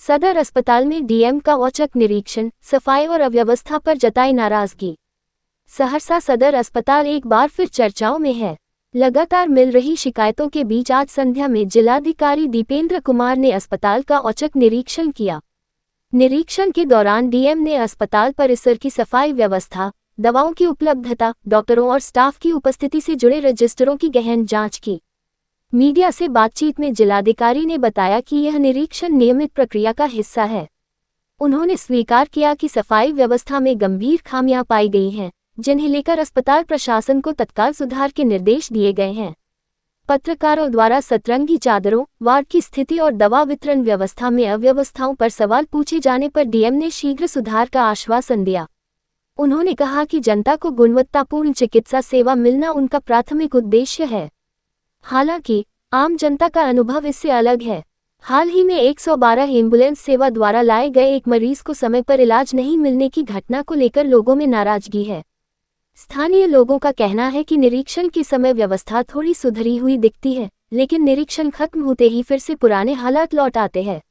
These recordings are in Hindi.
सदर अस्पताल में डीएम का औचक निरीक्षण, सफाई और अव्यवस्था पर जताई नाराजगी। सहरसा सदर अस्पताल एक बार फिर चर्चाओं में है। लगातार मिल रही शिकायतों के बीच आज संध्या में जिलाधिकारी दीपेंद्र कुमार ने अस्पताल का औचक निरीक्षण किया। निरीक्षण के दौरान डीएम ने अस्पताल परिसर की सफाई व्यवस्था, दवाओं की उपलब्धता, डॉक्टरों और स्टाफ की उपस्थिति से जुड़े रजिस्टरों की गहन जांच की। मीडिया से बातचीत में जिलाधिकारी ने बताया कि यह निरीक्षण नियमित प्रक्रिया का हिस्सा है। उन्होंने स्वीकार किया कि सफाई व्यवस्था में गंभीर खामियां पाई गई हैं, जिन्हें लेकर अस्पताल प्रशासन को तत्काल सुधार के निर्देश दिए गए हैं। पत्रकारों द्वारा सतरंगी चादरों, वार्ड की स्थिति और दवा वितरण व्यवस्था में अव्यवस्थाओं पर सवाल पूछे जाने पर डीएम ने शीघ्र सुधार का आश्वासन दिया। उन्होंने कहा कि जनता को गुणवत्तापूर्ण चिकित्सा सेवा मिलना उनका प्राथमिक उद्देश्य है। हालांकि आम जनता का अनुभव इससे अलग है। हाल ही में 112 एम्बुलेंस सेवा द्वारा लाए गए एक मरीज को समय पर इलाज नहीं मिलने की घटना को लेकर लोगों में नाराजगी है। स्थानीय लोगों का कहना है कि निरीक्षण की समय व्यवस्था थोड़ी सुधरी हुई दिखती है, लेकिन निरीक्षण खत्म होते ही फिर से पुराने हालात लौट आते हैं।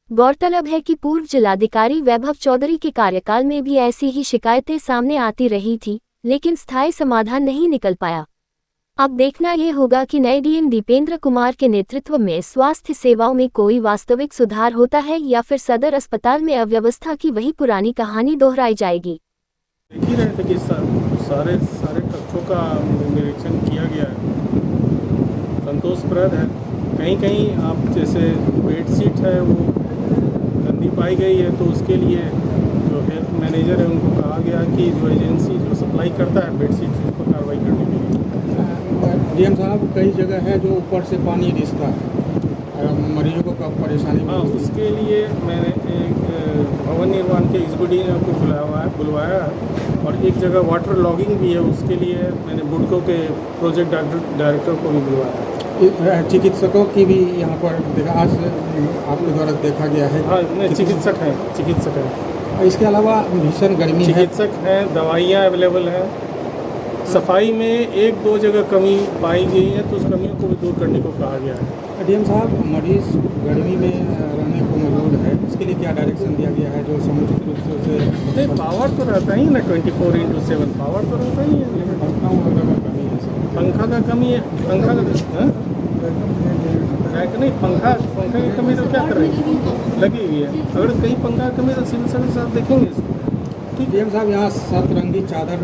गौरतलब है कि पूर्व जिलाधिकारी वैभव चौधरी के कार्यकाल में भी ऐसी ही शिकायतें सामने आती रही थी, लेकिन स्थायी समाधान नहीं निकल पाया। अब देखना ये होगा कि नए डीएम दीपेंद्र कुमार के नेतृत्व में स्वास्थ्य सेवाओं में कोई वास्तविक सुधार होता है या फिर सदर अस्पताल में अव्यवस्था की वही पुरानी कहानी दोहराई जाएगी। देख ही रहे थे कि सारे कक्षों का निरीक्षण किया गया है, संतोषप्रद है। कहीं कहीं आप जैसे बेडशीट है वो गंदी पाई गई है, तो उसके लिए जो हेल्थ मैनेजर है उनको कहा गया कि जो एजेंसी जो सप्लाई करता है बेडशीट उस पर कार्रवाई करने के लिए। डीएम साहब, कई जगह है जो ऊपर से पानी रिसता है, मरीजों को कब परेशानी। हाँ, उसके लिए मैंने एक भवन निर्माण के एग्जीक्यूटिव को बुलवाया है और एक जगह वाटर लॉगिंग भी है, उसके लिए मैंने बुडको के प्रोजेक्ट डायरेक्टर को भी बुलवाया है। चिकित्सकों की भी यहाँ पर देखा, आज आपके द्वारा देखा गया है। हाँ, चिकित्सक हैं। इसके अलावा भीषण गर्मी है, चिकित्सक हैं, दवाइयाँ अवेलेबल हैं। सफाई में एक दो जगह कमी पाई गई है, तो उस कमियों को भी दूर करने को कहा गया है। डीएम साहब, मरीज गर्मी में रहने को मजबूर है, इसके लिए क्या डायरेक्शन दिया गया है जो समुचित रूप से उसे। पावर तो रहता ही ना, 24/7 पावर तो रहता ही है। पंखा का कमी है, पंखा नहीं, पंखा की कमी तो क्या कर रही है, लगी हुई है। अगर कहीं पंखा की कमी तो सिविल सर्विस आप देखेंगे इसको। डीएम साहब, यहाँ सतरंगी चादर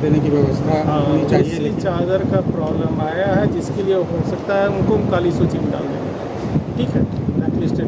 देने की व्यवस्था होनी चाहिए। इसी चादर का प्रॉब्लम आया है, जिसके लिए हो सकता है उनको काली सूची में डाल देंगे। ठीक है, ब्लैक लिस्टेड